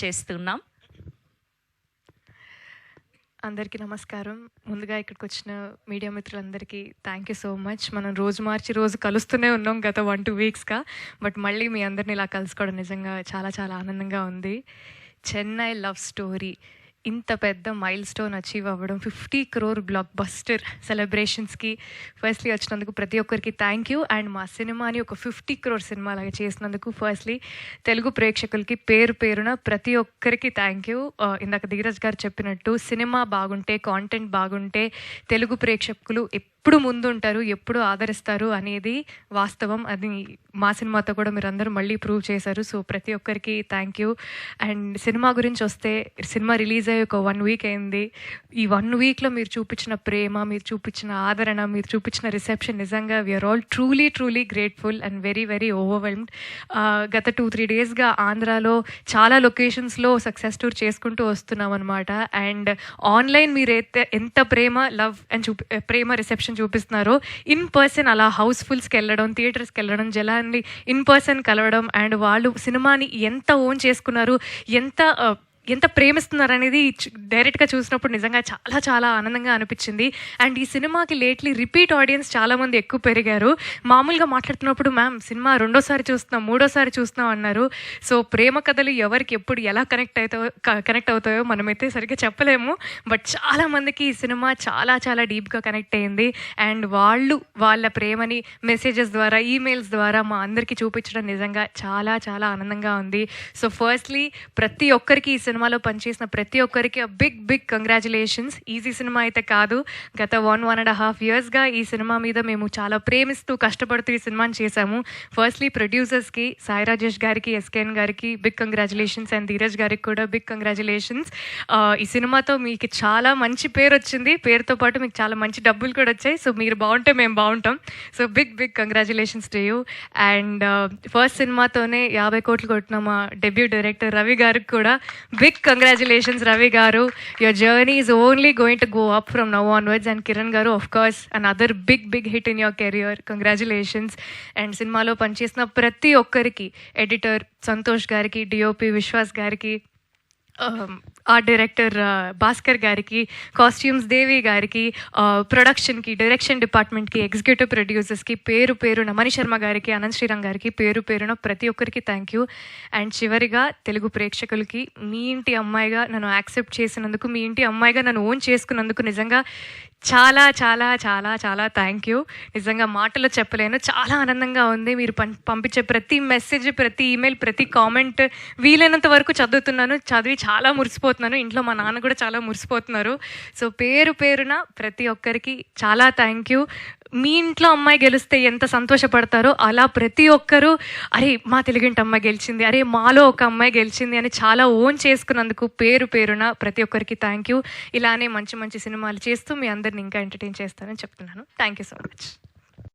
చేస్తున్నాం. అందరికీ నమస్కారం. ముందుగా ఇక్కడికి వచ్చిన మీడియా మిత్రులందరికీ థ్యాంక్ యూ సో మచ్. మనం రోజు మార్చి రోజు కలుస్తూనే ఉన్నాం గత 1-2 వీక్స్గా. బట్ మళ్ళీ మీ అందరినీ ఇలా కలుసుకోవడం నిజంగా చాలా చాలా ఆనందంగా ఉంది. చెన్నై లవ్ స్టోరీ ఇంత పెద్ద మైల్ స్టోన్ అచీవ్ అవ్వడం, 50 crore బ్లాక్ బస్టర్ సెలబ్రేషన్స్కి ఫస్ట్లీ వచ్చినందుకు ప్రతి ఒక్కరికి థ్యాంక్ యూ. అండ్ మా సినిమాని ఒక 50 crore సినిమా లాగా చేసినందుకు ఫస్ట్లీ తెలుగు ప్రేక్షకులకి పేరు పేరున ప్రతి ఒక్కరికి థ్యాంక్ యూ. ఇందాక ధీరజ్ గారు చెప్పినట్టు సినిమా బాగుంటే, కాంటెంట్ బాగుంటే తెలుగు ప్రేక్షకులు ఎప్పుడు ముందుంటారు, ఎప్పుడు ఆదరిస్తారు అనేది వాస్తవం. అది మా సినిమాతో కూడా మీరు అందరూ మళ్ళీ ప్రూవ్ చేశారు. సో ప్రతి ఒక్కరికి థ్యాంక్ యూ. అండ్ సినిమా గురించి వస్తే, సినిమా రిలీజ్ అయ్యి ఒక 1 week అయింది. ఈ 1 weekలో మీరు చూపించిన ప్రేమ, మీరు చూపించిన ఆదరణ, మీరు చూపించిన రిసెప్షన్ నిజంగా we're all truly grateful and very overwhelmed. గత 2-3 daysగా ఆంధ్రాలో చాలా లొకేషన్స్లో సక్సెస్ టూర్ చేసుకుంటూ వస్తున్నాం అనమాట. అండ్ ఆన్లైన్ మీరు ఎంత ప్రేమ, లవ్ అండ్ ప్రేమ రిసెప్షన్ చూపిస్తున్నారో, ఇన్ పర్సన్ అలా హౌస్ఫుల్స్కి వెళ్ళడం, థియేటర్స్కి వెళ్ళడం, జనాన్ని ఇన్ పర్సన్ కలవడం, అండ్ వాళ్ళు సినిమాని ఎంత ఓన్ చేసుకున్నారు, ఎంత ప్రేమిస్తున్నారు అనేది డైరెక్ట్గా చూసినప్పుడు నిజంగా చాలా చాలా ఆనందంగా అనిపించింది. అండ్ ఈ సినిమాకి లేట్లీ రిపీట్ ఆడియన్స్ చాలామంది ఎక్కువ పెరిగారు. మామూలుగా మాట్లాడుతున్నప్పుడు మ్యామ్ సినిమా 2వ సారి చూస్తున్నాం, 3వ సారి చూస్తున్నాం అన్నారు. సో ప్రేమ కథలు ఎవరికి ఎప్పుడు ఎలా కనెక్ట్ అవుతాయో మనమైతే సరిగ్గా చెప్పలేము. బట్ చాలామందికి ఈ సినిమా చాలా చాలా డీప్గా కనెక్ట్ అయింది. అండ్ వాళ్ళ ప్రేమని మెసేజెస్ ద్వారా, ఈమెయిల్స్ ద్వారా మా అందరికీ చూపించడం నిజంగా చాలా చాలా ఆనందంగా ఉంది. సో ఫస్ట్లీ ప్రతి ఒక్కరికి, ఈ సినిమాలో పనిచేసిన ప్రతి ఒక్కరికి బిగ్ కంగ్రాచులేషన్స్. ఈజీ సినిమా అయితే కాదు. గత 1.5 yearsగా ఈ సినిమా మీద మేము చాలా ప్రేమిస్తూ కష్టపడుతూ ఈ సినిమాని చేశాము. ఫస్ట్లీ ప్రొడ్యూసర్స్కి, సాయి రాజేష్ గారికి, ఎస్కేఎన్ గారికి బిగ్ కంగ్రాచులేషన్స్. అండ్ ధీరజ్ గారికి కూడా బిగ్ కంగ్రాచులేషన్స్. ఈ సినిమాతో మీకు చాలా మంచి పేరు వచ్చింది. పేరుతో పాటు మీకు చాలా మంచి డబ్బులు కూడా వచ్చాయి. సో మీరు బాగుంటే మేము బాగుంటాం. So big congratulations to you. And first సినిమాతోనే 50 crore కొట్టిన మా డెబ్యూ డైరెక్టర్ రవి గారికి కూడా big congratulations Ravi garu, your journey is only going to go up from now onwards. And Kiran garu, of course, another big hit in your career, congratulations. And సినిమాలో పనిచేసిన ప్రతి ఒక్కరికి, editor Santosh గారికి, DOP Vishwas గారికి, art director Bhaskar గారికి, costumes దేవి గారికి, ప్రొడక్షన్కి, direction డిపార్ట్మెంట్కి, executive ప్రొడ్యూసర్స్కి పేరున మణిశర్మ గారికి, అనంత్ శ్రీరామ్ గారికి పేరున ప్రతి ఒక్కరికి థ్యాంక్ యూ. అండ్ చివరిగా తెలుగు ప్రేక్షకులకి, మీ ఇంటి అమ్మాయిగా నన్ను యాక్సెప్ట్ చేసినందుకు, మీ ఇంటి అమ్మాయిగా నన్ను ఓన్ చేసుకున్నందుకు నిజంగా చాలా చాలా చాలా చాలా థ్యాంక్ యూ. నిజంగా మాటలో చెప్పలేను, చాలా ఆనందంగా ఉంది. మీరు పంపించే ప్రతి మెసేజ్, ప్రతి ఈమెయిల్, ప్రతి కామెంట్ వీలైనంత వరకు చదువుతున్నాను. చదివి చాలా మురిసిపోతున్నాను. ఇంట్లో మా నాన్న కూడా చాలా మురిసిపోతున్నారు. సో పేరున ప్రతి ఒక్కరికి చాలా థ్యాంక్ యూ. మీ ఇంట్లో అమ్మాయి గెలిస్తే ఎంత సంతోషపడతారో అలా ప్రతి ఒక్కరూ, అరే మా తెలుగింటి అమ్మాయి గెలిచింది, అరే మాలో ఒక అమ్మాయి గెలిచింది అని చాలా ఓన్ చేసుకున్నందుకు పేరున ప్రతి ఒక్కరికి థ్యాంక్ యూ. ఇలానే మంచి సినిమాలు చేస్తూ మీ అందరిని ఇంకా ఎంటర్టైన్ చేస్తానని చెప్తున్నాను. Thank you so much.